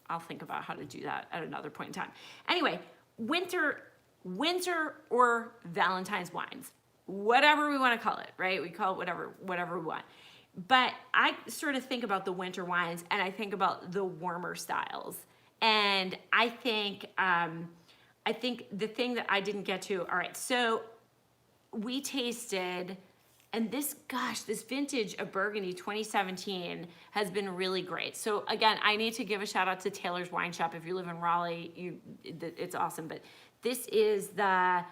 I'll think about how to do that at another point in time. Anyway, winter or Valentine's wines, whatever we want to call it, right? We call it whatever we want. But I sort of think about the winter wines, and I think about the warmer styles. And I think the thing that I didn't get to, all right, so we tasted, and this vintage of Burgundy 2017 has been really great. So again, I need to give a shout out to Taylor's Wine Shop. If you live in Raleigh, it's awesome. But this is the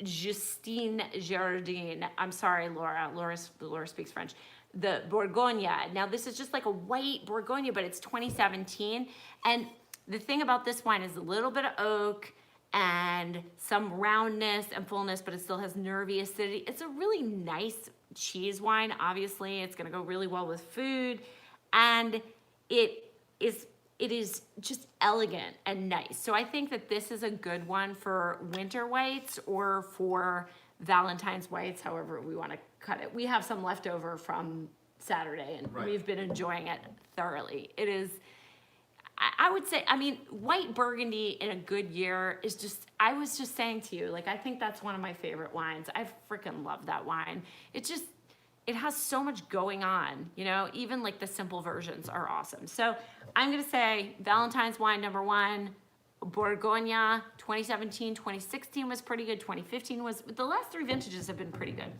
Justine Jardine. I'm sorry, Laura. Laura speaks French. The Bourgogne. Now this is just like a white Bourgogne, but it's 2017. And the thing about this wine is a little bit of oak and some roundness and fullness, but it still has nervy acidity. It's a really nice cheese wine. Obviously, it's gonna go really well with food. And it is just elegant and nice. So I think that this is a good one for winter whites or for Valentine's whites, however we want to cut it. We have some left over from Saturday, and we've been enjoying it thoroughly. It is, I would say, I mean, white Burgundy in a good year is just, I was just saying to you, like, I think that's one of my favorite wines. I freaking love that wine. It has so much going on, you know, even like the simple versions are awesome. So I'm gonna say Valentine's wine #1, Bourgogne, 2017, 2016 was pretty good, 2015 was, the last 3 vintages have been pretty good.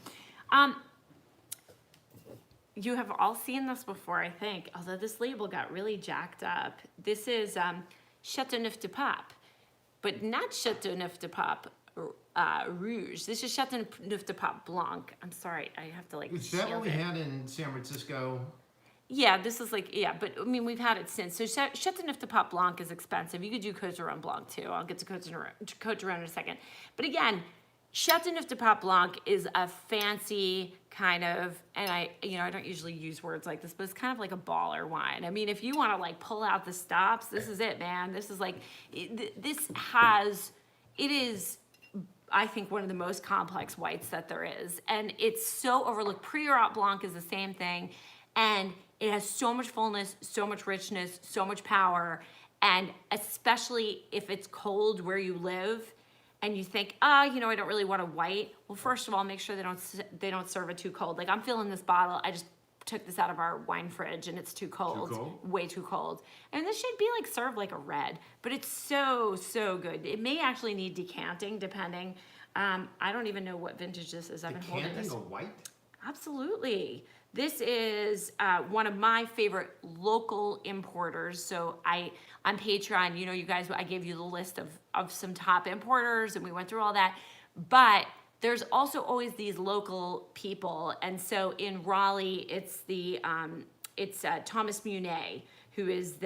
You have all seen this before, I think, although this label got really jacked up. This is Châteauneuf-du-Pape, but not Châteauneuf-du-Pape Rouge. This is Châteauneuf-du-Pape Blanc. I'm sorry, I have to like Is that what we had in San Francisco? Yeah, this is like, yeah, but I mean, we've had it since. So Châteauneuf-du-Pape Blanc is expensive. You could do Côte d'Aron Blanc too. I'll get to Côte d'Aron in a second. But again, Châteauneuf-du-Pape Blanc is a fancy kind of, and I don't usually use words like this, but it's kind of like a baller wine. I mean, if you want to like pull out the stops, this is it, man. This is like, it is, I think, one of the most complex whites that there is. And it's so overlooked. Priorat Blanc is the same thing. And it has so much fullness, so much richness, so much power. And especially if it's cold where you live and you think, I don't really want a white. Well, first of all, make sure they don't serve it too cold. Like I'm filling this bottle. I just took this out of our wine fridge and it's too cold. Too cold? Way too cold. And this should be like served like a red, but it's so, so good. It may actually need decanting depending. I don't even know what vintage this is. I've been holding this. Decanting a white? Absolutely. This is one of my favorite local importers. So on Patreon, you guys, I gave you the list of some top importers and we went through all that. But there's also always these local people. And so in Raleigh, it's Thomas Munet, who is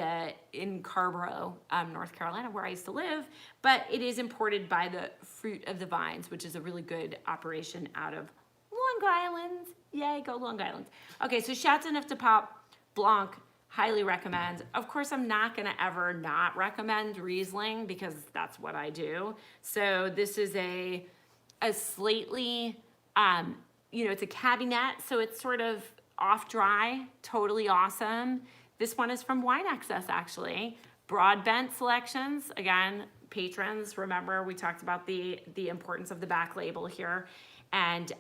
in Carborough, North Carolina, where I used to live. But it is imported by the Fruit of the Vines, which is a really good operation out of Long Island. Yay, go Long Island. Okay, so Châteauneuf-du-Pape Blanc, highly recommend. Of course, I'm not gonna ever not recommend Riesling because that's what I do. So this is a slightly, it's a cabinet, so it's sort of off dry, totally awesome. This one is from Wine Excess, actually. Broadbent selections, again, patrons, remember we talked about the importance of the back label here. And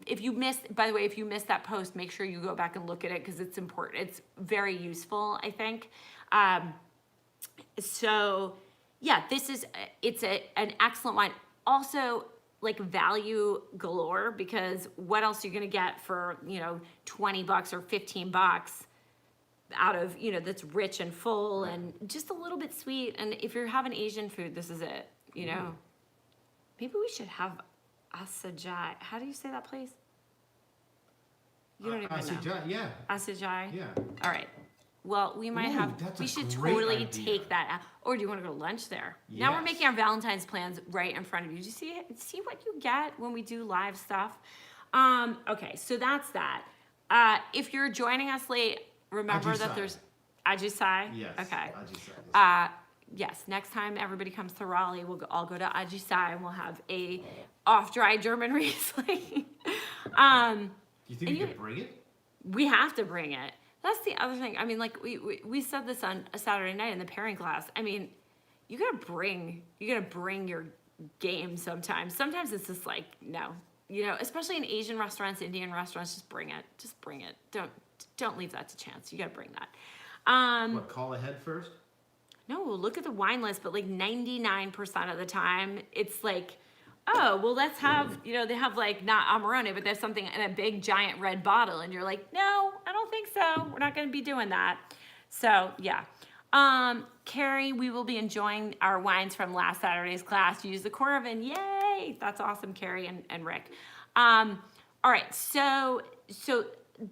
if you missed that post, make sure you go back and look at it because it's important. It's very useful, I think. So yeah, it's an excellent wine. Also, like value galore because what else are you gonna get for $20 or $15 out of that's rich and full and just a little bit sweet. And if you're having Asian food, this is it. Maybe we should have Asajai. How do you say that place? You don't even know. Yeah. Asajai? Yeah. All right. Well, we should totally take that out. Or do you want to go to lunch there? Yes. Now we're making our Valentine's plans right in front of you. Do you see what you get when we do live stuff? Okay, so that's that. If you're joining us late, remember that there's Ajisai. Yes. Okay. Ajisai. Yes, next time everybody comes to Raleigh, we'll all go to Ajisai and we'll have a off-dry German Riesling. Do you think you can bring it? We have to bring it. That's the other thing. I mean, like we said this on a Saturday night in the pairing class. I mean, you gotta bring your game sometimes. Sometimes it's just like, no, especially in Asian restaurants, Indian restaurants, just bring it. Just bring it. Don't leave that to chance. You gotta bring that. What, call ahead first? No, look at the wine list, but like 99% of the time, it's like, oh, well, let's have, they have like not Amarone, but there's something in a big giant red bottle. And you're like, no, I don't think so. We're not going to be doing that. So, yeah. Carrie, we will be enjoying our wines from last Saturday's class. Use the Coravin. Yay. That's awesome, Carrie and Rick. All right. So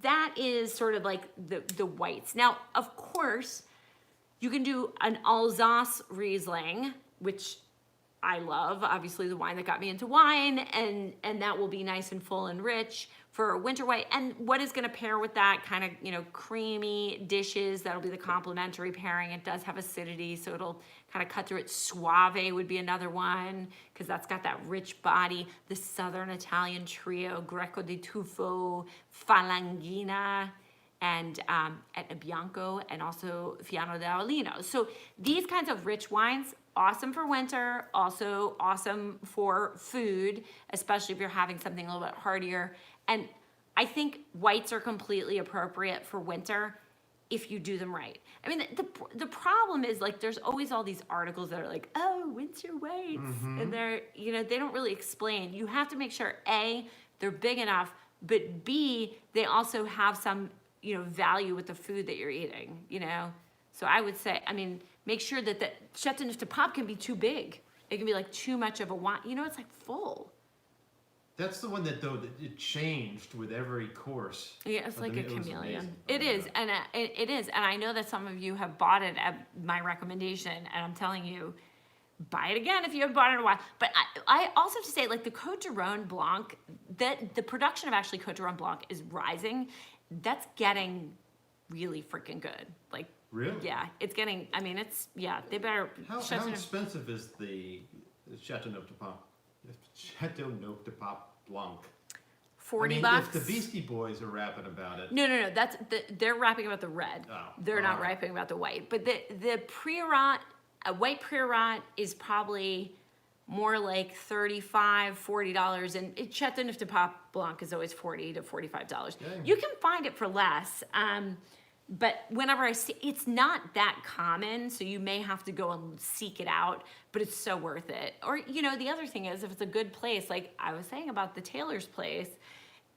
that is sort of like the whites. Now, of course, you can do an Alsace Riesling, which I love, obviously the wine that got me into wine, and that will be nice and full and rich for a winter white. And what is gonna pair with that kind of, creamy dishes, that'll be the complementary pairing. It does have acidity, so it'll kind of cut through it. Suave would be another one, because that's got that rich body. The Southern Italian trio, Greco di Tufo, Falangina, and Etna Bianco, and also Fiano d'Avellino. So these kinds of rich wines, awesome for winter, also awesome for food, especially if you're having something a little bit heartier. And I think whites are completely appropriate for winter if you do them right. I mean, the problem is, like, there's always all these articles that are like, oh, winter whites, and they're, they don't really explain. You have to make sure, A, they're big enough, but B, they also have some value with the food that you're eating, So I would say, I mean, make sure that the Chateauneuf de Pape can be too big. It can be like too much of a wine. It's like full. That's the one that it changed with every course. Yeah, it's like a chameleon. Oh It is, and it is. And I know that some of you have bought it at my recommendation, and I'm telling you, buy it again if you haven't bought it in a while. But I also have to say, like, the Côte d'Aron Blanc, that the production of actually Côte d'Aron Blanc is rising. That's getting really freaking good. Like, really? Yeah, it's getting, I mean, they better. How expensive is the Chateauneuf de Pape? Chateauneuf de Pape Blanc. $40. If the Beastie Boys are rapping about it. No. They're rapping about the red. Oh, they're not rapping about the white. But the Priorat, a white Priorat is probably more like $35, $40, and Chateauneuf de Pape Blanc is always $40 to $45. Dang. You can find it for less, but whenever I see, it's not that common, so you may have to go and seek it out, but it's so worth it. Or, the other thing is, if it's a good place, like I was saying about the Taylor's place,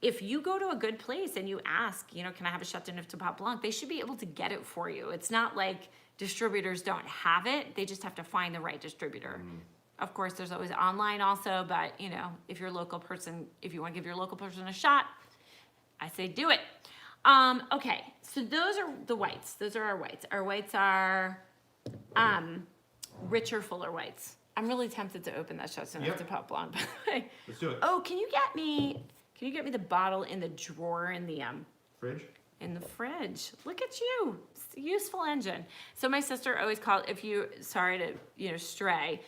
if you go to a good place and you ask, can I have a Chateauneuf de Pape Blanc, they should be able to get it for you. It's not like distributors don't have it, they just have to find the right distributor. Of course, there's always online also, but if you're a local person, if you want to give your local person a shot, I say do it. Okay, so those are the whites. Those are our whites. Our whites are richer, fuller whites. I'm really tempted to open that Chateauneuf de Pape Blanc, by the way. Let's do it. Oh, can you get me the bottle in the drawer in the Fridge? in the fridge? Look at you, useful engine. So my sister always called, sorry to stray.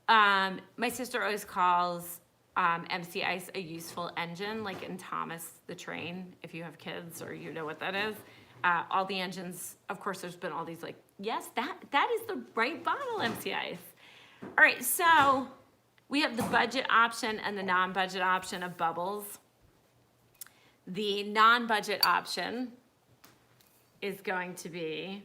My sister always calls MC Ice a useful engine, like in Thomas the Train, if you have kids or you know what that is. All the engines, of course, there's been all these like, yes, that is the right bottle, MC Ice. All right, so we have the budget option and the non-budget option of bubbles. The non-budget option is going to be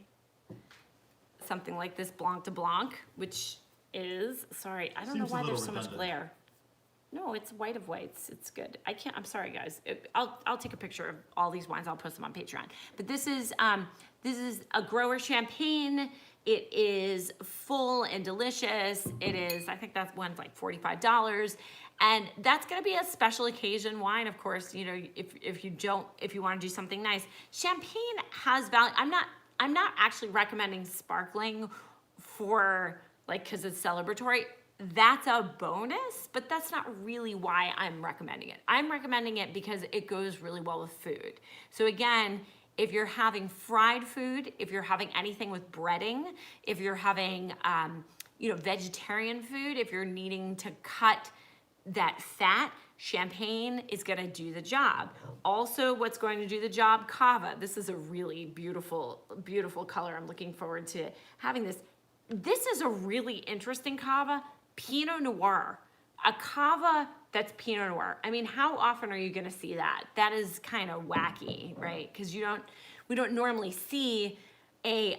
something like this Blanc de Blanc, which is, sorry, I don't know Seems a why little there's so much redundant. glare. No, it's white of whites. It's good. I'm sorry, guys. I'll take a picture of all these wines. I'll post them on Patreon. But this is a grower champagne. It is full and delicious. It is, I think that one's like $45. And that's gonna be a special occasion wine, of course, if you wanna do something nice. Champagne has value. I'm not actually recommending sparkling for cause it's celebratory. That's a bonus, but that's not really why I'm recommending it. I'm recommending it because it goes really well with food. So again, if you're having fried food, if you're having anything with breading, if you're having, vegetarian food, if you're needing to cut that fat, Champagne is going to do the job. Also, what's going to do the job? Cava. This is a really beautiful, beautiful color. I'm looking forward to having this. This is a really interesting cava, Pinot Noir. A cava that's Pinot Noir. I mean, how often are you going to see that? That is kind of wacky, right? Because we don't normally see a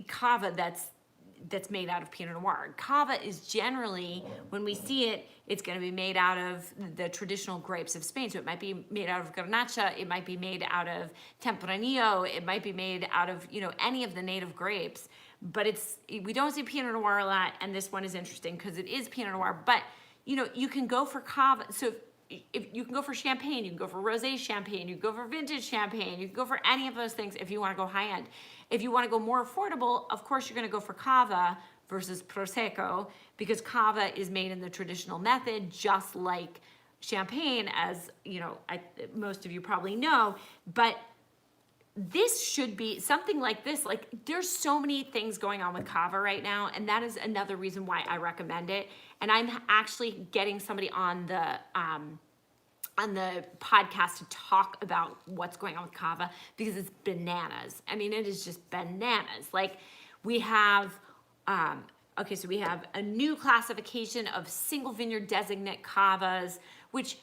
cava that's made out of Pinot Noir. Cava is generally, when we see it, it's going to be made out of the traditional grapes of Spain. So it might be made out of Garnacha, it might be made out of Tempranillo, it might be made out of, any of the native grapes. But we don't see Pinot Noir a lot, and this one is interesting because it is Pinot Noir. But, you can go for Cava. So if you can go for champagne, you can go for rosé champagne, you can go for vintage champagne, you can go for any of those things if you want to go high end. If you want to go more affordable, of course you're going to go for Cava versus Prosecco, because Cava is made in the traditional method, just like champagne, as most of you probably know. But this should be something like this. Like, there's so many things going on with Cava right now, and that is another reason why I recommend it. And I'm actually getting somebody on the podcast to talk about what's going on with Cava, because it's bananas. I mean, it is just bananas. Like, we have so we have a new classification of single vineyard designate Cavas, which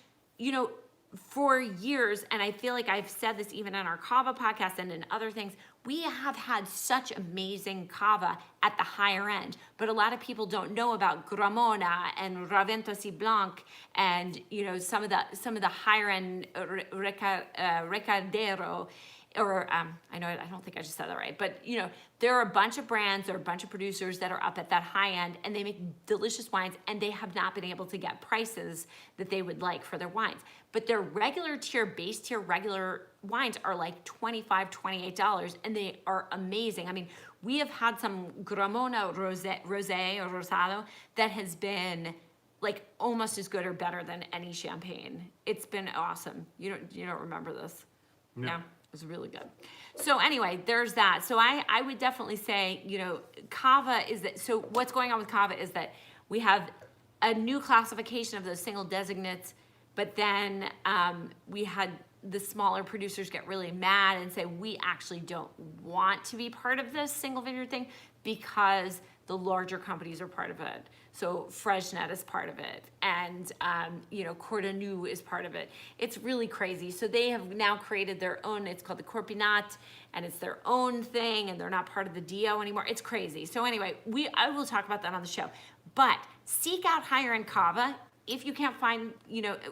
for years, and I feel like I've said this even in our Cava podcast and in other things, we have had such amazing Cava at the higher end, but a lot of people don't know about Gramona and Raventós Blanc and some of the higher end Recadero. Or I don't think I just said that right, but there are a bunch of brands, there are a bunch of producers that are up at that high end, and they make delicious wines, and they have not been able to get prices that they would like for their wines. But their regular tier, base tier, regular wines are like $25, $28, and they are amazing. I mean, we have had some Gramona Rosé or Rosado that has been like almost as good or better than any champagne. It's been awesome. You don't remember this? No. It was really good. So anyway, there's that. So I would definitely say, Cava is that. So what's going on with Cava is that we have a new classification of those single designates, but then we had the smaller producers get really mad and say, we actually don't want to be part of this single vineyard thing because the larger companies are part of it. So Freixenet is part of it, and Cordonu is part of it. It's really crazy. So they have now created their own. It's called the Corpinat, and it's their own thing, and they're not part of the DO anymore. It's crazy. So anyway, I will talk about that on the show. But seek out higher end Cava if you can't find,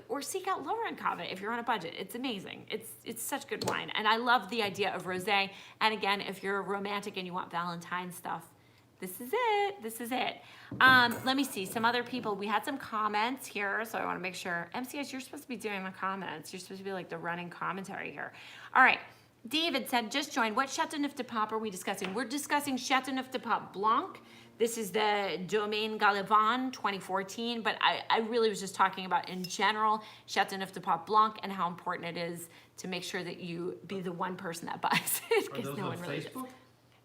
or seek out lower end Cava if you're on a budget. It's amazing. It's such good wine, and I love the idea of rosé. And again, if you're romantic and you want Valentine stuff, this is it. Let me see some other people. We had some comments here, so I want to make sure. MCS, you're supposed to be doing the comments. You're supposed to be like the running commentary here. All right. David said, just joined. What Chateauneuf de Pape are we discussing? We're discussing Chateauneuf de Pape Blanc. This is the Domaine Galivan 2014, but I really was just talking about in general Chateauneuf de Pape Blanc and how important it is to make sure that you be the one person that buys it. Are those no on one really Facebook? does.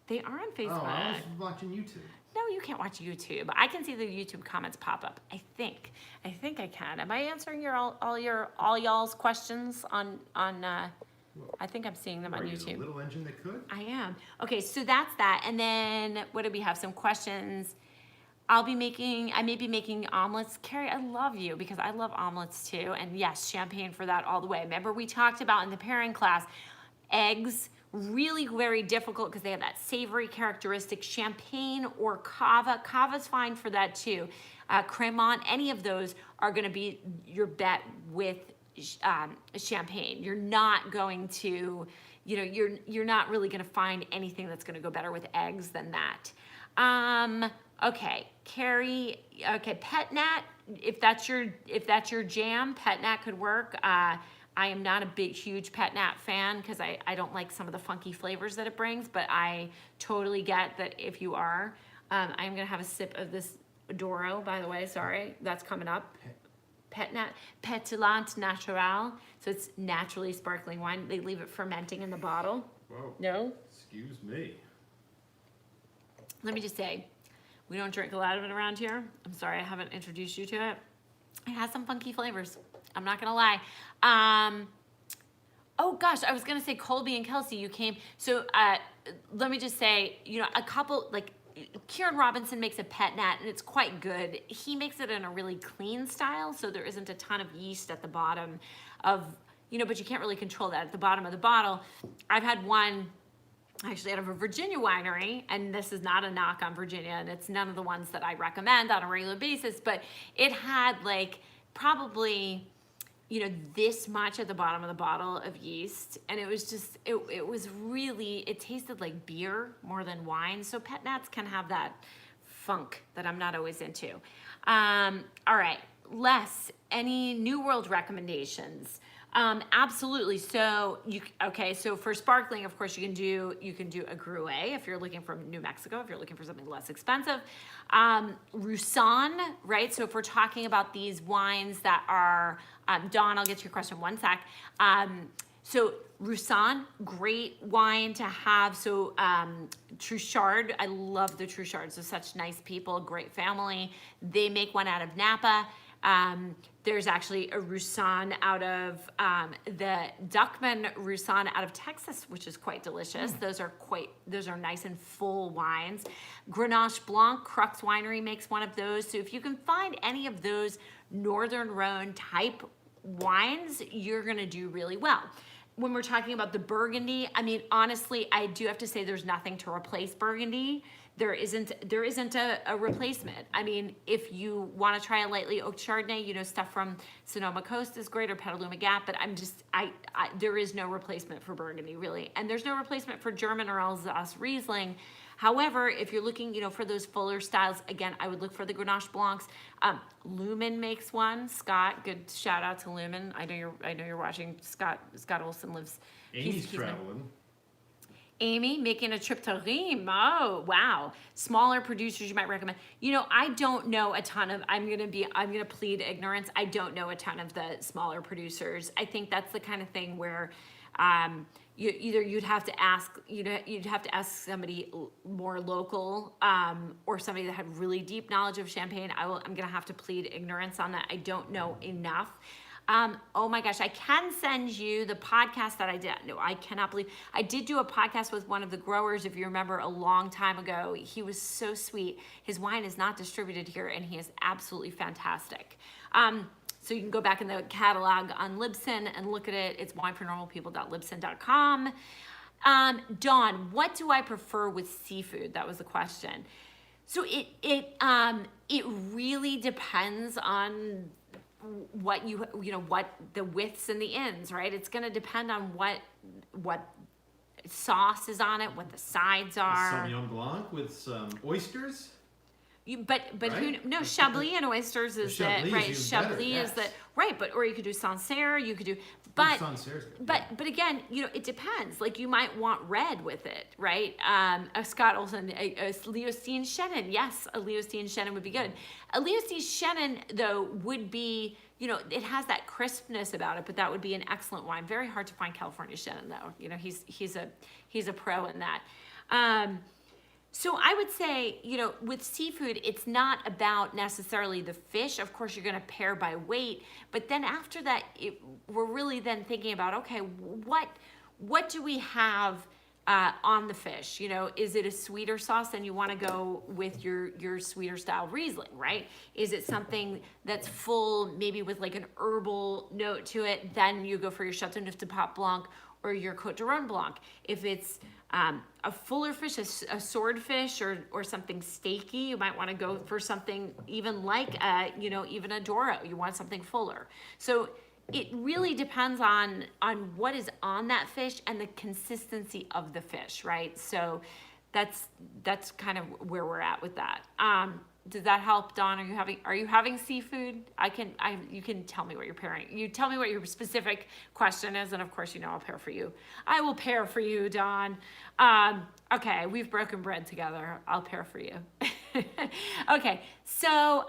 They are on Facebook. Oh, I was watching YouTube. No, you can't watch YouTube. I can see the YouTube comments pop up. I think I can. Am I answering all y'all's questions on I think I'm seeing them on Are you YouTube. the little engine that could? I am. Okay, so that's that. And then what do we have? Some questions. I may be making omelets. Carrie, I love you because I love omelets too. And yes, champagne for that all the way. Remember we talked about in the pairing class, eggs, really very difficult because they have that savory characteristic. Champagne or Cava. Cava's fine for that too. Cremant, any of those are going to be your bet with champagne. You're not going to, you're not really going to find anything that's going to go better with eggs than that. Okay, Carrie. Okay, Pet Nat. If that's your jam, Pet Nat could work. I am not a huge Pet Nat fan because I don't like some of the funky flavors that it brings, but I totally get that if you are. I'm gonna have a sip of this Doro, by the way. Sorry, that's coming up. Pet Nat, Pétillant Natural. So it's naturally sparkling wine. They leave it fermenting in the bottle. Whoa. No? Excuse me. Let me just say, we don't drink a lot of it around here. I'm sorry I haven't introduced you to it. It has some funky flavors. I'm not gonna lie. Oh gosh, I was gonna say Colby and Kelsey, you came. So let me just say, a couple like Kieran Robinson makes a pet nat and it's quite good. He makes it in a really clean style, so there isn't a ton of yeast at the bottom of, but you can't really control that at the bottom of the bottle. I've had one actually out of a Virginia winery, and this is not a knock on Virginia, and it's none of the ones that I recommend on a regular basis, but it had like probably this much at the bottom of the bottle of yeast, and it was just it was really, it tasted like beer more than wine. So pet nats can have that funk that I'm not always into. All right, Les, any New World recommendations? Absolutely. So so for sparkling, of course, you can do a Gruet if you're looking from New Mexico, if you're looking for something less expensive. Roussanne, right? So if we're talking about these wines that are, Dawn, I'll get to your question in one sec. So Roussanne, great wine to have. So Truchard, I love the Truchards. They're such nice people, great family. They make one out of Napa. There's actually a Roussanne out of the Duckman Roussanne out of Texas, which is quite delicious. Those are nice and full wines. Grenache Blanc, Crux Winery makes one of those. So if you can find any of those Northern Rhone type wines, you're gonna do really well. When we're talking about the Burgundy, I mean, honestly, I do have to say there's nothing to replace Burgundy. There isn't a replacement. I mean, if you want to try a lightly oaked Chardonnay, stuff from Sonoma Coast is great, or Petaluma Gap, but there is no replacement for Burgundy, really. And there's no replacement for German or Alsace Riesling. However, if you're looking, for those fuller styles, again, I would look for the Grenache Blancs. Lumen makes one. Scott, good shout out to Lumen. I know you're watching. Scott Olson lives. Amy's traveling. Amy making a trip to Rheims. Oh, wow. Smaller producers you might recommend. I don't know a ton of, I'm going to plead ignorance. I don't know a ton of the smaller producers. I think that's the kind of thing where you'd have to ask somebody more local, or somebody that had really deep knowledge of Champagne. I'm going to have to plead ignorance on that. I don't know enough. Oh my gosh, I can send you the podcast that I did. No, I cannot believe I did do a podcast with one of the growers, if you remember, a long time ago. He was so sweet. His wine is not distributed here, and he is absolutely fantastic. So you can go back in the catalog on Libsyn and look at it. It's winefornormalpeople.libsyn.com. Dawn, what do I prefer with seafood? That was the question. So it really depends on what what the widths and the ends, right? It's going to depend on what sauce is on it, what the sides are. Sauvignon Blanc with some oysters. But right? Chablis and oysters is the right. Chablis is the right, or you could do Sancerre, you could do, but again, it depends. Like you might want red with it, right? A Scott Olson, a Leosteen Chenin. Yes, a Leosteen Chenin would be good. A Leosteen Chenin though would be, it has that crispness about it, but that would be an excellent wine. Very hard to find California Chenin though. He's a pro in that. So I would say, with seafood, it's not about necessarily the fish. Of course, you're going to pair by weight, but then after that, we're really then thinking about, okay, what do we have on the fish? Is it a sweeter sauce? Then you want to go with your sweeter style Riesling, right? Is it something that's full, maybe with like an herbal note to it? Then you go for your Chateauneuf de Pape Blanc or your Côte de Rhône Blanc. If it's a fuller fish, a swordfish, or something steaky, you might want to go for something even like even a Douro. You want something fuller. So it really depends on what is on that fish and the consistency of the fish, right? So that's kind of where we're at with that. Does that help, Dawn? Are you having seafood? You can tell me what you're pairing. You tell me what your specific question is, and of course, I'll pair for you. I will pair for you, Dawn. Okay, we've broken bread together. I'll pair for you. Okay, so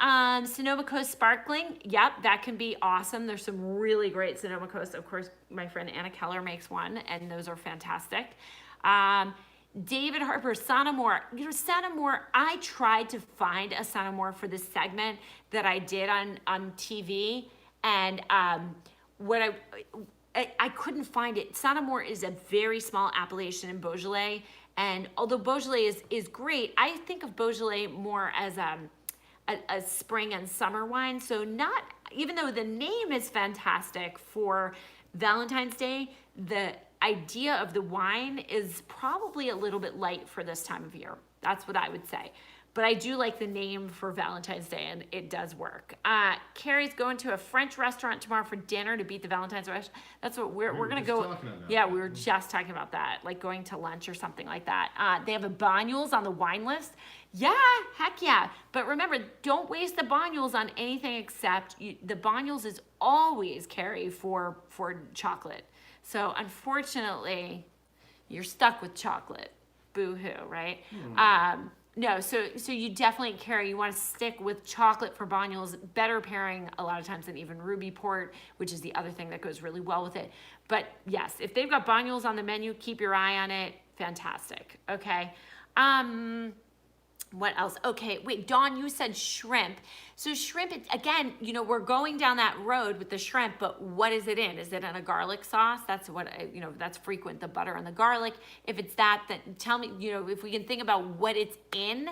Sonoma Coast Sparkling. Yep, that can be awesome. There's some really great Sonoma Coast. Of course, my friend Anna Keller makes one, and those are fantastic. David Harper, Sonamore. You know, Sonamore, I tried to find a Sonamore for this segment that I did on TV, and what I couldn't find it. Sonamore is a very small appellation in Beaujolais, and although Beaujolais is great, I think of Beaujolais more as a spring and summer wine. So not, even though the name is fantastic for Valentine's Day, the idea of the wine is probably a little bit light for this time of year. That's what I would say. But I do like the name for Valentine's Day, and it does work. Carrie's going to a French restaurant tomorrow for dinner to beat the Valentine's restaurant. That's what we're gonna go. Yeah, we were just talking about that, like going to lunch or something like that. They have a Banyuls on the wine list. Yeah, heck yeah. But remember, don't waste the Banyuls on anything except the Banyuls is always Carrie for chocolate. So unfortunately, you're stuck with chocolate. Boo-hoo, right? No, so you definitely, Carrie, you want to stick with chocolate for Banyuls. Better pairing a lot of times than even Ruby Port, which is the other thing that goes really well with it. But yes, if they've got Banyuls on the menu, keep your eye on it. Fantastic. Okay. What else? Okay, wait, Dawn, you said shrimp. So shrimp, again, you know, we're going down that road with the shrimp, but what is it in? Is it in a garlic sauce? That's what, you know, that's frequent, the butter and the garlic. If it's that, then tell me, you know, if we can think about what it's in,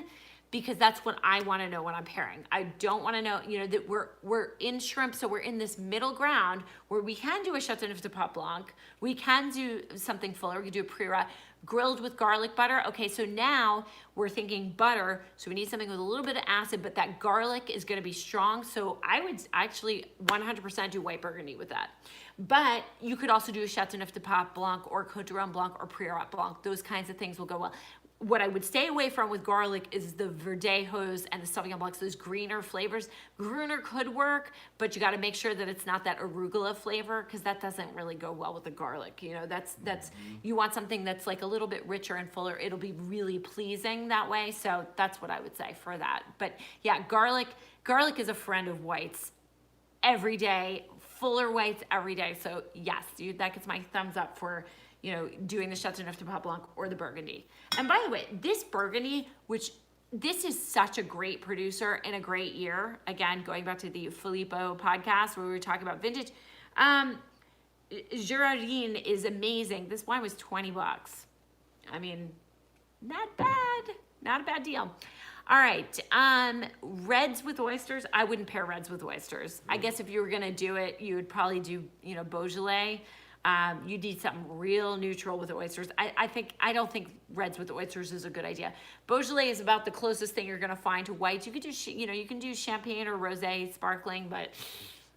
because that's what I want to know when I'm pairing. I don't want to know, you know, that we're in shrimp, so we're in this middle ground where we can do a Chateauneuf de Pont Blanc, we can do something fuller, we can do a Prira, grilled with garlic butter. Okay, so now we're thinking butter, so we need something with a little bit of acid, but that garlic is going to be strong. So I would actually 100% do white burgundy with that. But you could also do a Chateauneuf de Pont Blanc or Côte du Rhône Blanc or Priorat Blanc. Those kinds of things will go well. What I would stay away from with garlic is the Verdejos and the Sauvignon Blancs, those greener flavors. Gruner could work, but you got to make sure that it's not that arugula flavor, because that doesn't really go well with the garlic. You know, that's you want something that's like a little bit richer and fuller. It'll be really pleasing that way. So that's what I would say for that. But yeah, garlic is a friend of whites every day, fuller whites every day. So yes, that gets my thumbs up for, you know, doing the Chateauneuf de Pont Blanc or the Burgundy. And by the way, this Burgundy, which this is such a great producer in a great year. Again, going back to the Filippo podcast where we were talking about vintage. Girardin is amazing. This wine was $20. I mean, not bad. Not a bad deal. All right, reds with oysters. I wouldn't pair reds with oysters. I guess if you were gonna do it, you would probably do, you know, Beaujolais. You need something real neutral with oysters. I don't think reds with oysters is a good idea. Beaujolais is about the closest thing you're gonna find to whites. You could do, you know, you can do champagne or rosé, sparkling, but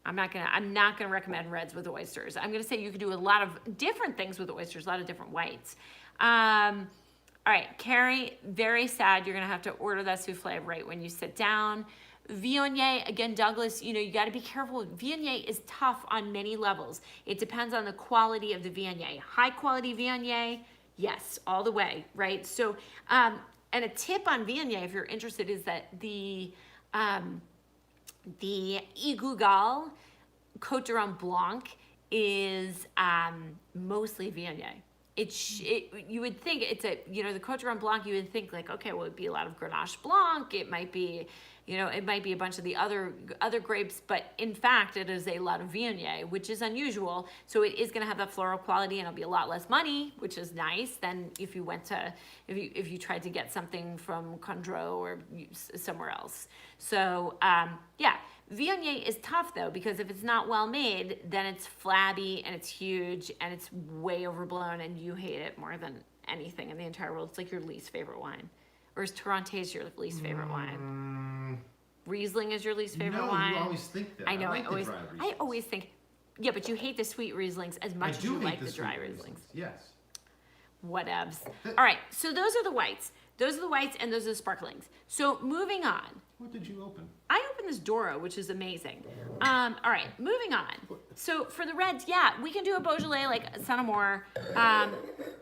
I'm not gonna recommend reds with oysters. I'm gonna say you could do a lot of different things with oysters, a lot of different whites. All right, Carrie, very sad. You're gonna have to order that souffle right when you sit down. Viognier, again, Douglas, you know, you got to be careful. Viognier is tough on many levels. It depends on the quality of the Viognier. High quality Viognier, yes, all the way, right? So, and a tip on Viognier, if you're interested, is that the Igougal Côte du Rhône Blanc is mostly Viognier. You would think it's a, you know, the Côte du Rhône Blanc, you would think like, okay, well, it'd be a lot of Grenache Blanc. It might be, you know, it might be a bunch of the other grapes, but in fact, it is a lot of Viognier, which is unusual. So it is going to have that floral quality, and it'll be a lot less money, which is nice than if you went to, if you tried to get something from Condro or somewhere else. So yeah, Viognier is tough though, because if it's not well made, then it's flabby and it's huge and it's way overblown, and you hate it more than anything in the entire world. It's like your least favorite wine. Or is Torrontés your least favorite wine? Riesling is your least favorite wine? No, you always think that. I know, I always think, yeah, but you hate the sweet Rieslings as much as you like the dry Rieslings. Yes. Whatevs. All right, so those are the whites. Those are the whites and those are the sparklings. So moving on. What did you open? I opened this Doro, which is amazing. All right, moving on. So for the reds, yeah, we can do a Beaujolais like Sonamore. Oh,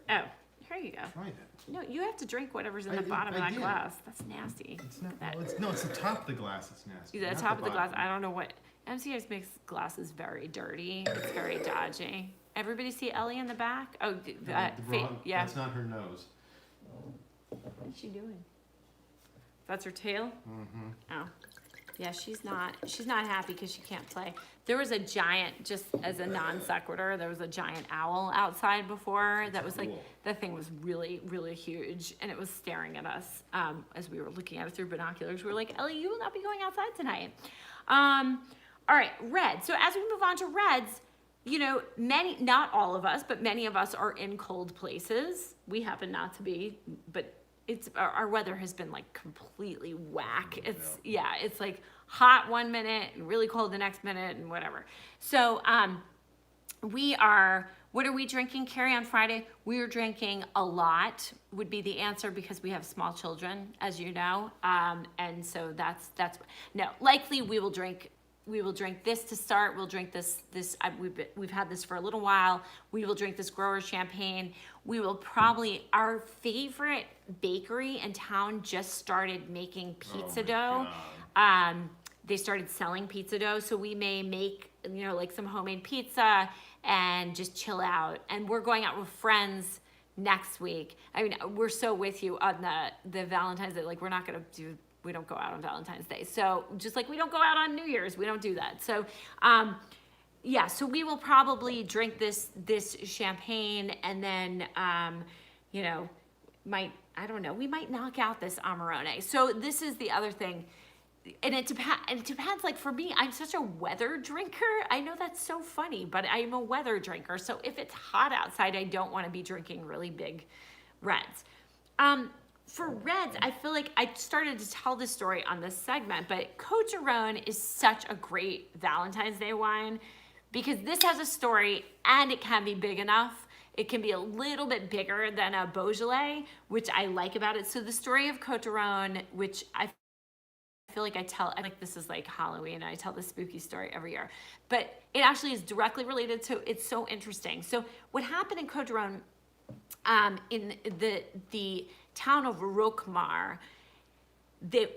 here you go. Try that. No, you have to drink whatever's in the bottom of that glass. That's nasty. It's not. Well, it's the top of the glass that's nasty. The top of the glass. I don't know what. MCS makes glasses very dirty. It's very dodgy. Everybody see Ellie in the back? Oh, yeah. That's not her nose. What is she doing? That's her tail? Mm-hmm. Oh. Yeah, she's not happy because she can't play. There was a giant, just as a non sequitur, there was a giant owl outside before that was like, Cool. that thing was really, really huge, and it was staring at us as we were looking at it through binoculars. We were like, Ellie, you will not be going outside tonight. All right, Reds. So as we move on to Reds, you know, many, not all of us, but many of us are in cold places. We happen not to be, but it's our weather has been like completely whack. It's it's like hot one minute and really cold the next minute and whatever. So what are we drinking, Carrie, on Friday? We are drinking a lot would be the answer because we have small children, as you know. And so that's no, likely we will drink this to start. We'll drink this. We've had this for a little while. We will drink this grower champagne. We will probably, our favorite bakery in town just started making pizza dough. They started selling pizza dough, so we may make, you know, like some homemade pizza and just chill out. And we're going out with friends next week. I mean, we're so with you on the Valentine's Day. Like, we don't go out on Valentine's Day. So just like we don't go out on New Year's, we don't do that. So, so we will probably drink this champagne and then, you know, we might knock out this Amarone. So this is the other thing. And it depends, like for me, I'm such a weather drinker. I know that's so funny, but I'm a weather drinker. So if it's hot outside, I don't want to be drinking really big Reds. For Reds, I feel like I started to tell this story on this segment, but Coterone is such a great Valentine's Day wine because this has a story and it can be big enough. It can be a little bit bigger than a Beaujolais, which I like about it. So the story of Coterone, which I feel like this is like Halloween, and I tell this spooky story every year, but it actually is directly related to, it's so interesting. So what happened in Coterone, in the town of Roquemar, the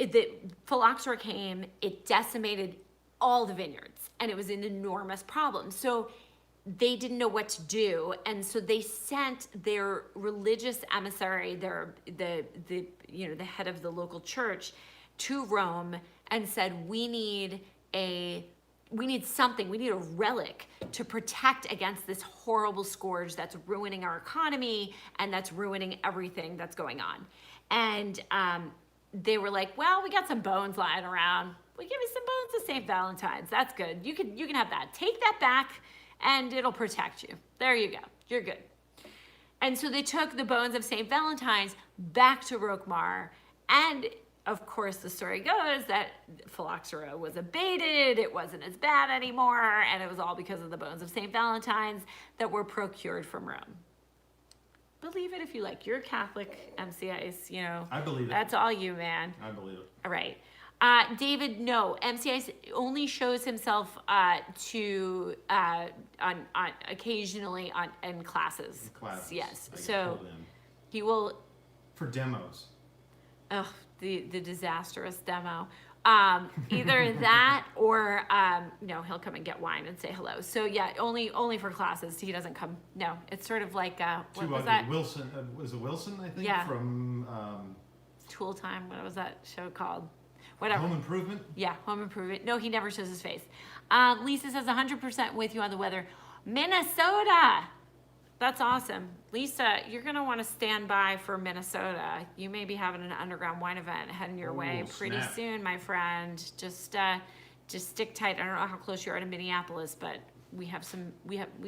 phylloxera came, it decimated all the vineyards, and it was an enormous problem. So they didn't know what to do, and so they sent their religious emissary, the head of the local church, to Rome and said, we need something, we need a relic to protect against this horrible scourge that's ruining our economy and that's ruining everything that's going on. And they were like, well, we got some bones lying around. Well, give me some bones of St. Valentine's. That's good. You can have that. Take that back and it'll protect you. There you go. You're good. And so they took the bones of St. Valentine's back to Roquemar, and of course, the story goes that phylloxera was abated, it wasn't as bad anymore, and it was all because of the bones of St. Valentine's that were procured from Rome. Believe it if you like. You're a Catholic, MCIs, you know. I believe it. That's all you, man. I believe it. All right. David, no. MCIs only shows himself occasionally in classes. Classes. Yes. I get So pulled in. he will. For demos. Ugh, the disastrous demo. Either that or no, he'll come and get wine and say hello. So yeah, only for classes. He doesn't come. No, it's sort of like what was that? Wilson, was it Wilson? I think. Yeah. From Tool Time. What was that show called? Whatever. Home Improvement. Yeah, Home Improvement. No, he never shows his face. Lisa says 100% with you on the weather. Minnesota. That's awesome. Lisa, you're going to want to stand by for Minnesota. You may be having an underground wine event heading your way pretty soon, my friend. Just stick tight. I don't know how close you are to Minneapolis, but we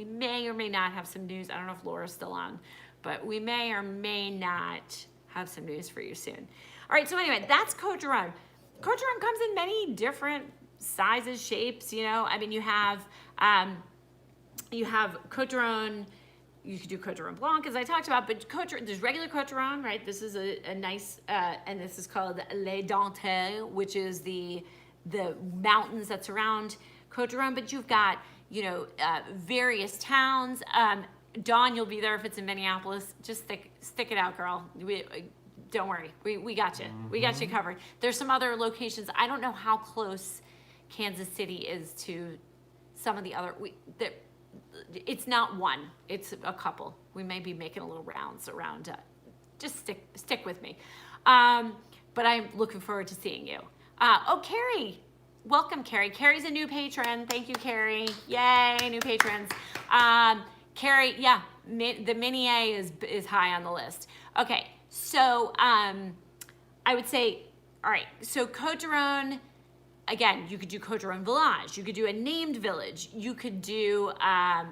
may or may not have some news. I don't know if Laura's still on, but we may or may not have some news for you soon. All right, so anyway, that's Coterone. Coterone comes in many different sizes, shapes, you know. I mean, you have Coterone. You could do Coterone Blanc, as I talked about, but there's regular Coterone, right? This is a nice, and this is called Les Dentelles, which is the mountains that surround Coterone. But you've got, you know, various towns. Dawn, you'll be there if it's in Minneapolis. Just stick it out, girl. Don't worry, we got you. Mm-hmm. We got you covered. There's some other locations. I don't know how close Kansas City is to some of the other. It's not one. It's a couple. We may be making a little rounds around just stick with me. But I'm looking forward to seeing you. Carrie, welcome, Carrie. Carrie's a new patron. Thank you, Carrie. Yay, new patrons. Carrie, yeah, the mini A is high on the list. Okay, so I would say, all right, so Côte d'Aron, again, you could do Côte d'Aron Village, you could do a named village, you could do,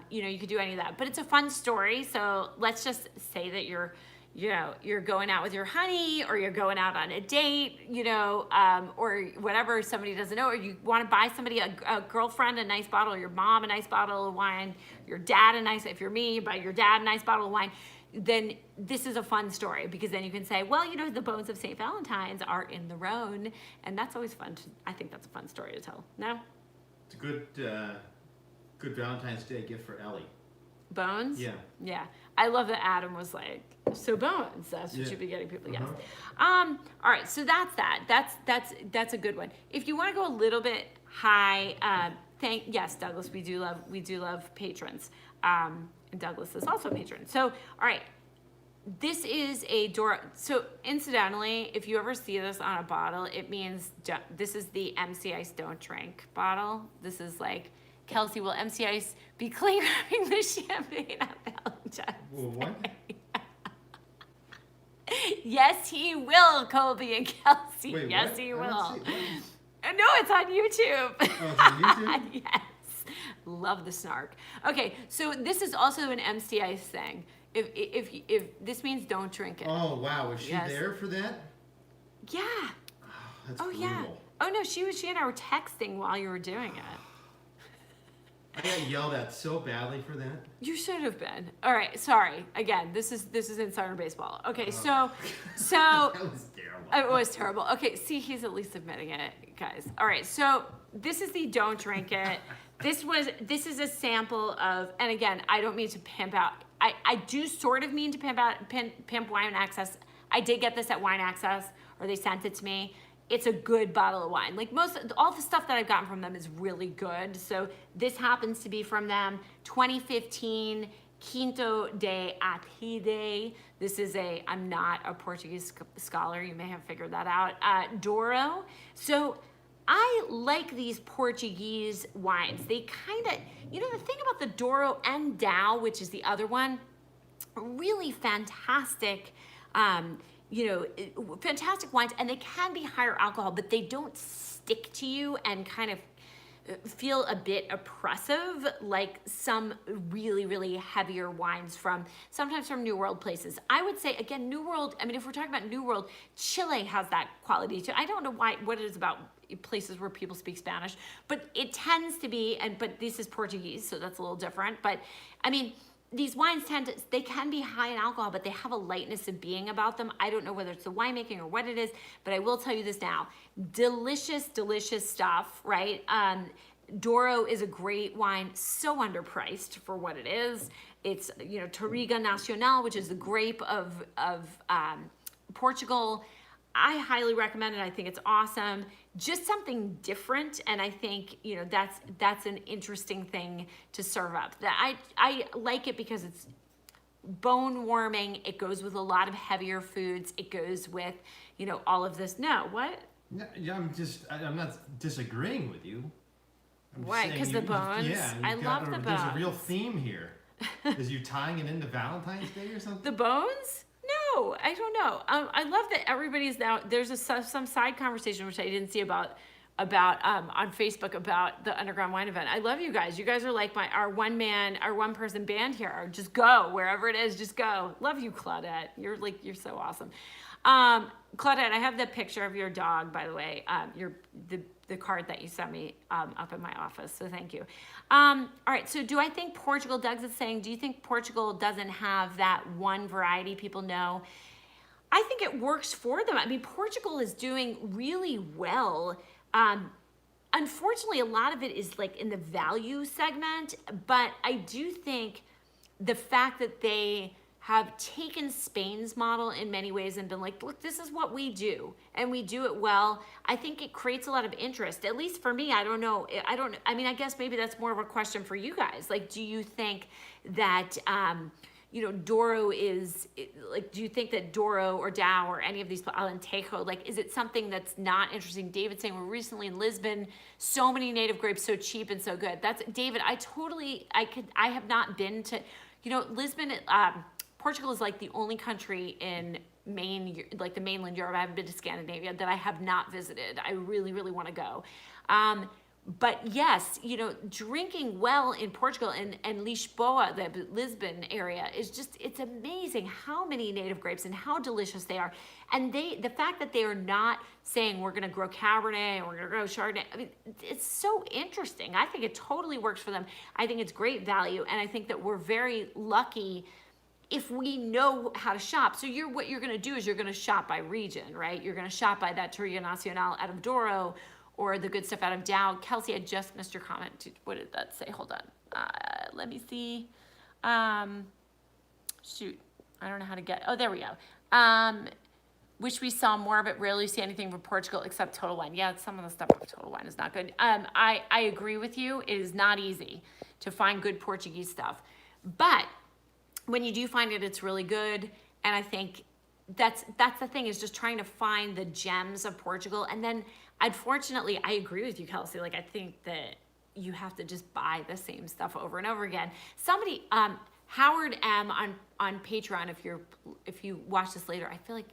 you could do any of that, but it's a fun story. So let's just say that you're going out with your honey, or you're going out on a date, or whatever, somebody doesn't know, or you want to buy somebody, a girlfriend, a nice bottle, your mom, a nice bottle of wine, your dad, if you're me, you buy your dad a nice bottle of wine. Then this is a fun story, because then you can say, well, the bones of St. Valentine's are in the Rhone, and that's always fun. I think that's a fun story to tell. No? It's a good Valentine's Day gift for Ellie. Bones? Yeah. Yeah. I love that Adam was like, so bones. That's what you'd be getting people. Yes. All right. So that's that. That's a good one. If you want to go a little bit high, yes, Douglas, we do love patrons. And Douglas is also a patron. So, all right. This is a Dora. So incidentally, if you ever see this on a bottle, it means this is the MC Ice Don't Drink bottle. This is like, Kelsey, will MC Ice be cleaning the champagne on Valentine's? Well, what? Yes, he will, Colby and Kelsey. Wait, yes, what? he I will. don't see- No, it's on YouTube. Oh, it's on YouTube? Yes. Love the snark. Okay, so this is also an MC Ice thing. If this means don't drink it. Oh, wow. Was she Yes. there for that? Yeah. Oh, that's Oh, brutal. yeah. Oh, no, she and I were texting while you were doing it. I got yelled at so badly for that. You should have been. All right, sorry. Again, this is Insider Baseball. Okay, so That was terrible. it was terrible. Okay, see, he's at least admitting it, guys. All right, so this is the don't drink it. This is a sample of, and again, I don't mean to pimp out. I do sort of mean to pimp Wine Access. I did get this at Wine Access, or they sent it to me. It's a good bottle of wine. Like all the stuff that I've gotten from them is really good. So this happens to be from them, 2015 Quinto de Atide. This is I'm not a Portuguese scholar. You may have figured that out. Douro. So I like these Portuguese wines. They kind of, the thing about the Douro and Dow, which is the other one, really fantastic, fantastic wines, and they can be higher alcohol, but they don't stick to you and kind of feel a bit oppressive like some really, really heavier wines sometimes from New World places. I would say, again, New World, if we're talking about New World, Chile has that quality too. I don't know what it is about places where people speak Spanish, but it tends to be, but this is Portuguese, so that's a little different. But these wines they can be high in alcohol, but they have a lightness of being about them. I don't know whether it's the winemaking or what it is, but I will tell you this now. Delicious, delicious stuff, right? Douro is a great wine, so underpriced for what it is. It's, Touriga Nacional, which is the grape of Portugal. I highly recommend it. I think it's awesome. Just something different, and I think that's an interesting thing to serve up. That I like it because it's bone warming. It goes with a lot of heavier foods. It goes with all of this. No, what? No, I'm not disagreeing with you. I'm just Why? saying Because the bones. Yeah, I love the bones. There's a real theme here. Is you tying it into Valentine's Day or something? The bones? No, I don't know. I love that everybody's now. There's some side conversation which I didn't see about on Facebook about the Underground Wine event. I love you guys. You guys are like our one person band here. Just go wherever it is. Just go. Love you, Claudette. You're so awesome. Claudette, I have the picture of your dog, by the way. The card that you sent me up in my office. So thank you. All right. So do I think Portugal, Doug's is saying, do you think Portugal doesn't have that one variety people know? I think it works for them. Portugal is doing really well. Unfortunately, a lot of it is like in the value segment, but I do think the fact that they have taken Spain's model in many ways and been like, look, this is what we do, and we do it well. I think it creates a lot of interest, at least for me. I don't know. I guess maybe that's more of a question for you guys. Like, do you think that, Douro is, like, do you think that Douro or Dow or any of these, Alentejo, like, is it something that's not interesting? David's saying we're recently in Lisbon, so many native grapes, so cheap and so good. That's, David, I have not been to, Lisbon, Portugal is like the only country in like the mainland Europe. I haven't been to Scandinavia that I have not visited. I really, really want to go. But yes, drinking well in Portugal and Lisboa, the Lisbon area, is just, it's amazing how many native grapes and how delicious they are. And the fact that they are not saying we're going to grow Cabernet and we're going to grow Chardonnay, I mean, it's so interesting. I think it totally works for them. I think it's great value. And I think that we're very lucky if we know how to shop. So what you're going to do is you're going to shop by region, right? You're going to shop by that Touriga Nacional out of Douro, or the good stuff out of Dow. Kelsey, I just missed your comment. What did that say? Hold on. Let me see. Shoot, I don't know how to get, oh, there we go. Wish we saw more of it. Rarely see anything from Portugal except Total Wine. Yeah, some of the stuff from Total Wine is not good. I agree with you. It is not easy to find good Portuguese stuff. But when you do find it, it's really good. And I think that's the thing, is just trying to find the gems of Portugal. And then, unfortunately, I agree with you, Kelsey. Like, I think that you have to just buy the same stuff over and over again. Somebody, Howard M on Patreon, if you watch this later, I feel like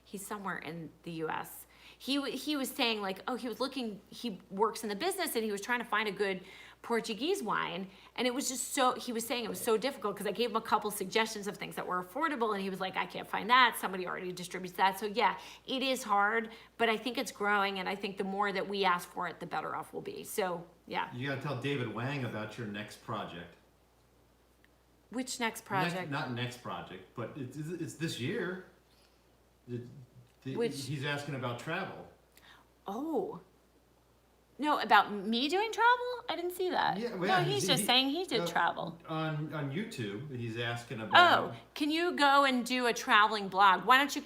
he's somewhere in the U.S. He was saying, like, oh, he works in the business and he was trying to find a good Portuguese wine, and it was just he was saying it was so difficult because I gave him a couple suggestions of things that were affordable, and he was like, I can't find that. Somebody already distributes that. So yeah, it is hard, but I think it's growing, and I think the more that we ask for it, the better off we'll be. So yeah. You gotta tell David Wang about your next project. Which next project? Not next project, but it's this year. He's asking about travel. Oh. No, about me doing travel? I didn't see that. Yeah, well, no, he's just saying he did travel. On YouTube, he's asking about. Oh, can you go and do a traveling blog? Why don't you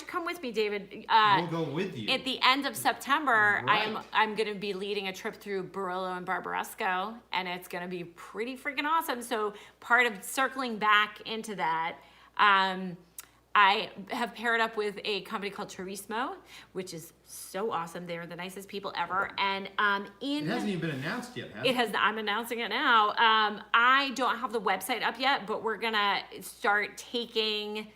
come with me, David? We'll go with you. At the end of September, Right. I'm going to be leading a trip through Barolo and Barbaresco, and it's going to be pretty freaking awesome. So part of circling back into that, I have paired up with a company called Turismo, which is so awesome. They're the nicest people ever. And it hasn't even been announced yet, has it? It has. I'm announcing it now. I don't have the website up yet, but we're gonna start taking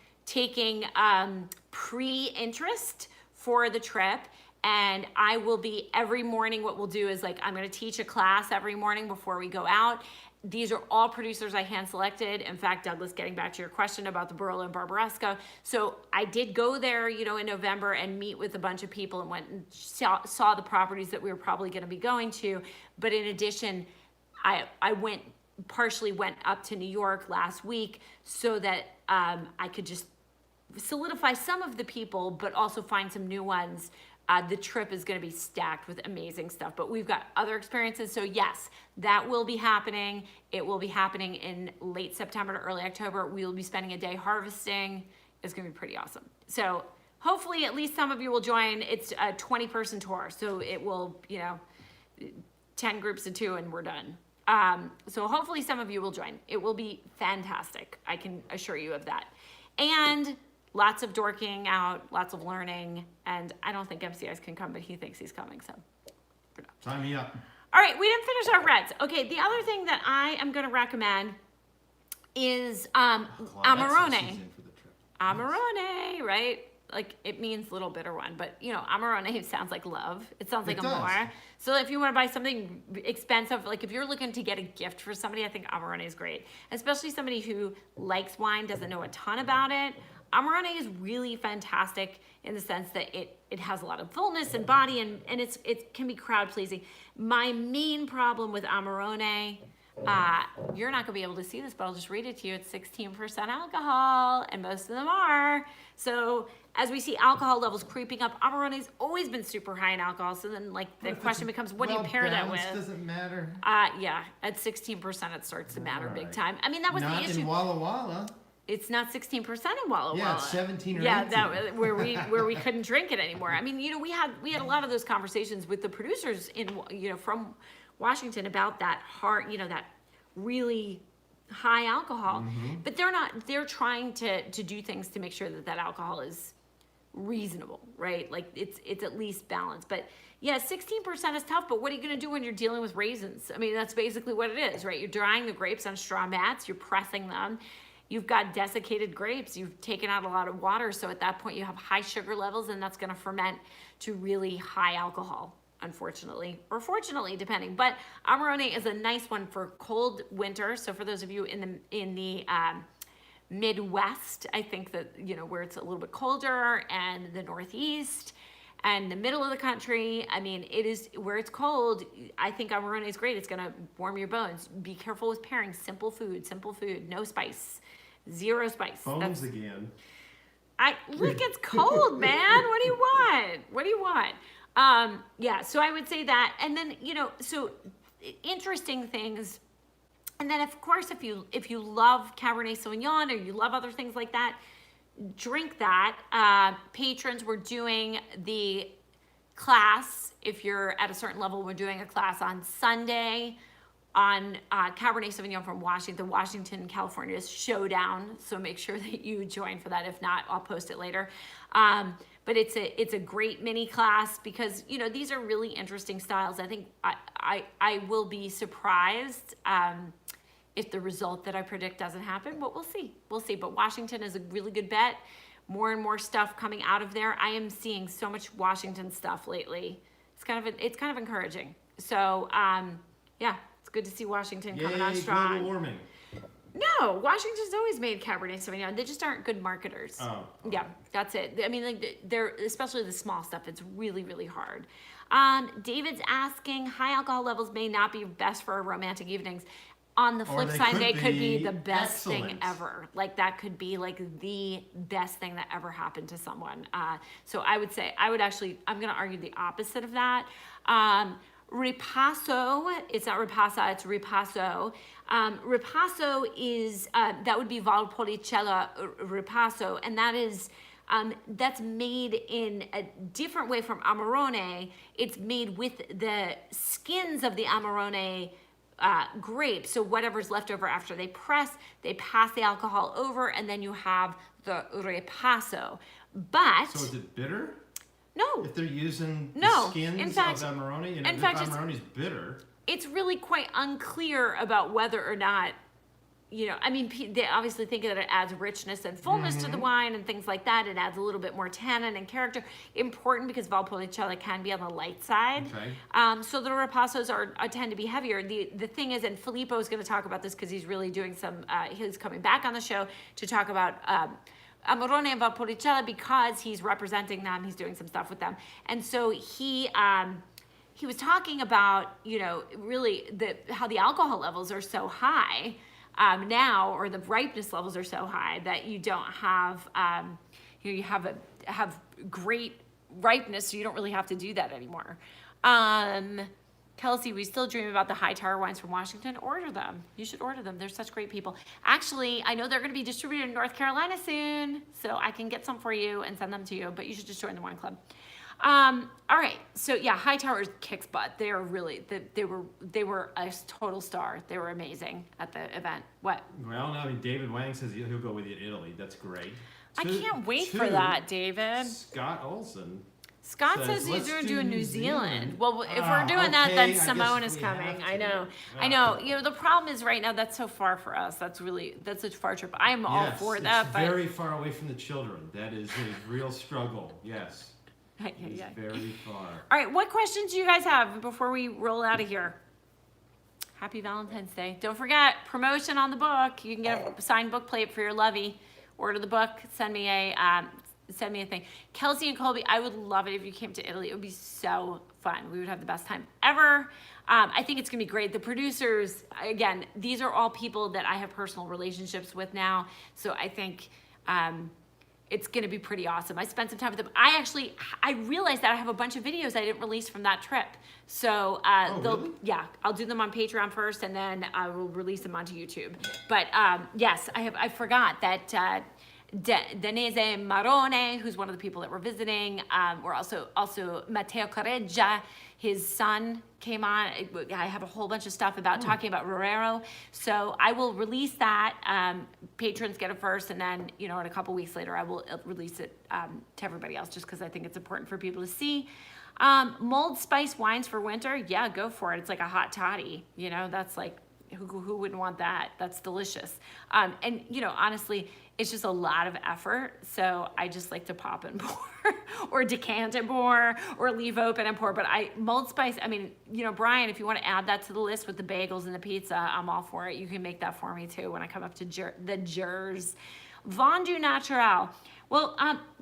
pre-interest for the trip. And I will be every morning. What we'll do is, like, I'm gonna teach a class every morning before we go out. These are all producers I hand selected. In fact, Douglas, getting back to your question about the Barolo and Barbaresco. So I did go there, in November and meet with a bunch of people and went and saw the properties that we were probably going to be going to. But in addition, I partially went up to New York last week so that I could just solidify some of the people, but also find some new ones. The trip is going to be stacked with amazing stuff, but we've got other experiences. So yes, that will be happening. It will be happening in late September to early October. We will be spending a day harvesting. It's going to be pretty awesome. So hopefully at least some of you will join. It's a 20-person tour. So it will, 10 groups of 2 and we're done. So hopefully some of you will join. It will be fantastic. I can assure you of that. And lots of dorking out, lots of learning, and I don't think MCIs can come, but he thinks he's coming, so. Sign me up. All right, we didn't finish our reds. Okay, the other thing that I am gonna recommend is Amarone. Amarone, right? Like, it means little bitter one, but Amarone sounds like love. It sounds like amore. So if you want to buy something expensive, like if you're looking to get a gift for somebody, I think Amarone is great. Especially somebody who likes wine, doesn't know a ton about it. Amarone is really fantastic in the sense that it has a lot of fullness and body, and it can be crowd pleasing. My main problem with Amarone, you're not gonna be able to see this, but I'll just read it to you. It's 16% alcohol, and most of them are. So as we see alcohol levels creeping up, Amarone's always been super high in alcohol. So then, like, the question becomes, what do you pair that with? Doesn't matter. Yeah, at 16% it starts to matter big time. I mean, that was the issue. Not in Walla Walla. It's not 16% in Walla Walla. Yeah, it's 17 or 18. Yeah, that where we couldn't drink it anymore. I mean, we had a lot of those conversations with the producers from Washington about that hard, that really high alcohol, but they're trying to do things to make sure that that alcohol is reasonable, right? Like it's at least balanced. But yeah, 16% is tough, but what are you gonna do when you're dealing with raisins? I mean, that's basically what it is, right? You're drying the grapes on straw mats, you're pressing them. You've got desiccated grapes, you've taken out a lot of water, so at that point you have high sugar levels, and that's gonna ferment to really high alcohol, unfortunately, or fortunately, depending. But Amarone is a nice one for cold winter. So for those of you in the Midwest, I think that, where it's a little bit colder, and the Northeast and the middle of the country, I mean, it is where it's cold. I think Amarone is great. It's gonna warm your bones. Be careful with pairing simple food, no spice, zero spice. Bones again. Look, it's cold, man. What do you want? Yeah, so I would say that. And then, so interesting things. And then of course, if you love Cabernet Sauvignon, or you love other things like that, drink that. Patrons, we're doing the class. If you're at a certain level, we're doing a class on Sunday on Cabernet Sauvignon from Washington, California's showdown. So make sure that you join for that. If not, I'll post it later. But it's a great mini class, because these are really interesting styles. I think I will be surprised if the result that I predict doesn't happen, but we'll see. But Washington is a really good bet. More and more stuff coming out of there. I am seeing so much Washington stuff lately. It's kind of encouraging. So yeah, it's good to see Washington coming on strong. Global warming. No, Washington's always made Cabernet Sauvignon. They just aren't good marketers. Oh. Yeah, that's it. I mean, like, they're, especially the small stuff, it's really, really hard. David's asking, high alcohol levels may not be best for romantic evenings. On the flip side, they could be the best thing ever. Like, that could be like the best thing that ever happened to someone. So I would say, I'm gonna argue the opposite of that. Ripasso, it's not ripassa, it's ripasso. Ripasso is, that would be Valpolicella ripasso, and that is, that's made in a different way from Amarone. It's made with the skins of the Amarone grape. So whatever's left over after they press, they pass the alcohol over, and then you have the ripasso. But so is it bitter? No. If they're using the skins in fact, of Amarone, and if Amarone's bitter, it's really quite unclear about whether or not, I mean, they obviously think that it adds richness and fullness to the wine and things like that. It adds a little bit more tannin and character. Important, because Valpolicella can be on the light side. Okay. So the Ripassos tend to be heavier. The thing is, and Filippo is going to talk about this because he's really doing some, he's coming back on the show to talk about Amarone and Valpolicella, because he's representing them, he's doing some stuff with them. And so he was talking about, really how the alcohol levels are so high now, or the ripeness levels are so high that you don't have, you have great ripeness, so you don't really have to do that anymore. Kelsey, we still dream about the high tower wines from Washington. Order them. You should order them. They're such great people. Actually, I know they're going to be distributed in North Carolina soon, so I can get some for you and send them to you, but you should just join the wine club. All right. So yeah, High Towers kicks butt. They are really, they were a total star. They were amazing at the event. What? Well, no, I mean, David Wang says he'll go with you to Italy. That's great. I can't wait for that, David. Scott Olson. Scott says he's doing New Zealand. Well, if we're doing that, then Simone is coming. I know. The problem is right now that's so far for us. That's a far trip. I'm all for that. It's very far away from the children. That is a real struggle. Yes. It's very far. All right, what questions do you guys have before we roll out of here? Happy Valentine's Day. Don't forget, promotion on the book. You can get a signed book plate for your lovey. Order the book. Send me a thing. Kelsey and Colby, I would love it if you came to Italy. It would be so fun. We would have the best time ever. I think it's gonna be great. The producers, again, these are all people that I have personal relationships with now. So I think it's gonna be pretty awesome. I spent some time with them. I realized that I have a bunch of videos I didn't release from that trip. So really? Yeah, I'll do them on Patreon first, and then I will release them onto YouTube. But yes, I forgot that Danese Marone, who's one of the people that we're visiting. We're also Matteo Correggia, his son came on. I have a whole bunch of stuff about talking about Rorero. So I will release that. Patrons get it first, and then, in a couple weeks later, I will release it to everybody else, just because I think it's important for people to see. Mulled spice wines for winter. Yeah, go for it. It's like a hot toddy. That's like, who wouldn't want that? That's delicious. And honestly, it's just a lot of effort. So I just like to pop and pour or decant and pour or leave open and pour. But mulled spice, Brian, if you want to add that to the list with the bagels and the pizza, I'm all for it. You can make that for me too when I come up to the Jers. Vendu Natural. Well,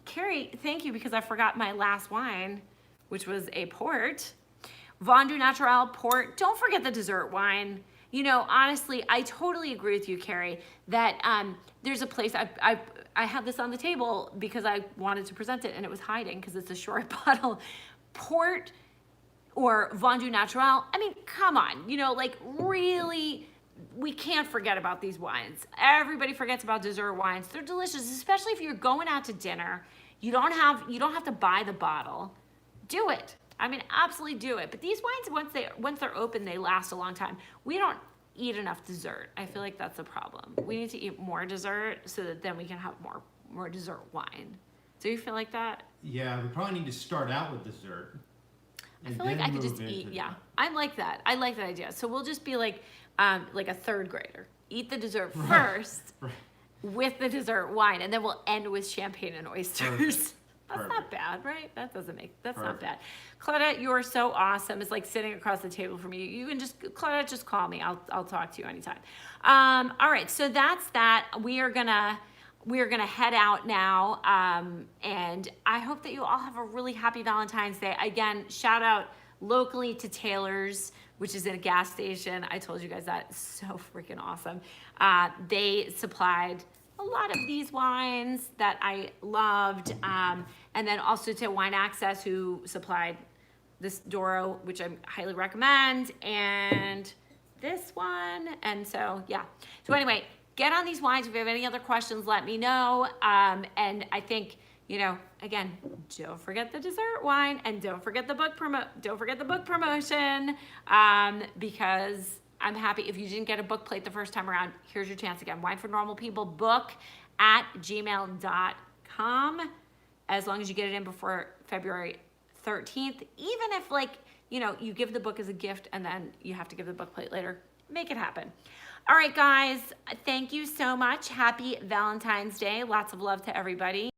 Carrie, thank you, because I forgot my last wine, which was a port. Vendu Natural port. Don't forget the dessert wine. Honestly, I totally agree with you, Carrie, that there's a place, I have this on the table because I wanted to present it and it was hiding because it's a short bottle. Port or Vendu Natural, come on, really, we can't forget about these wines. Everybody forgets about dessert wines. They're delicious, especially if you're going out to dinner. You don't have to buy the bottle. Do it. Absolutely do it. But these wines, once they're open, they last a long time. We don't eat enough dessert. I feel like that's a problem. We need to eat more dessert so that then we can have more dessert wine. Do you feel like that? Yeah, we probably need to start out with dessert. I feel like I could just eat. Yeah, I like that. I like that idea. So we'll just be like a third grader. Eat the dessert first with the dessert wine, and then we'll end with champagne and oysters. That's not bad, right? That's not bad. Claudette, you are so awesome. It's like sitting across the table from you. You can Claudette, just call me. I'll talk to you anytime. All right, so that's that. We are gonna head out now, and I hope that you all have a really happy Valentine's Day. Again, shout out locally to Taylor's, which is at a gas station. I told you guys that. It's so freaking awesome. They supplied a lot of these wines that I loved. And then also to Wine Access, who supplied this Doro, which I highly recommend, and this one. And so, yeah. So anyway, get on these wines. If you have any other questions, let me know. And I think, again, don't forget the dessert wine, and don't forget the book promotion, because I'm happy. If you didn't get a book plate the first time around, here's your chance again. Wine for Normal People book at gmail.com, as long as you get it in before February 13th. Even if, you give the book as a gift and then you have to give the book plate later, make it happen. All right, guys, thank you so much. Happy Valentine's Day. Lots of love to everybody.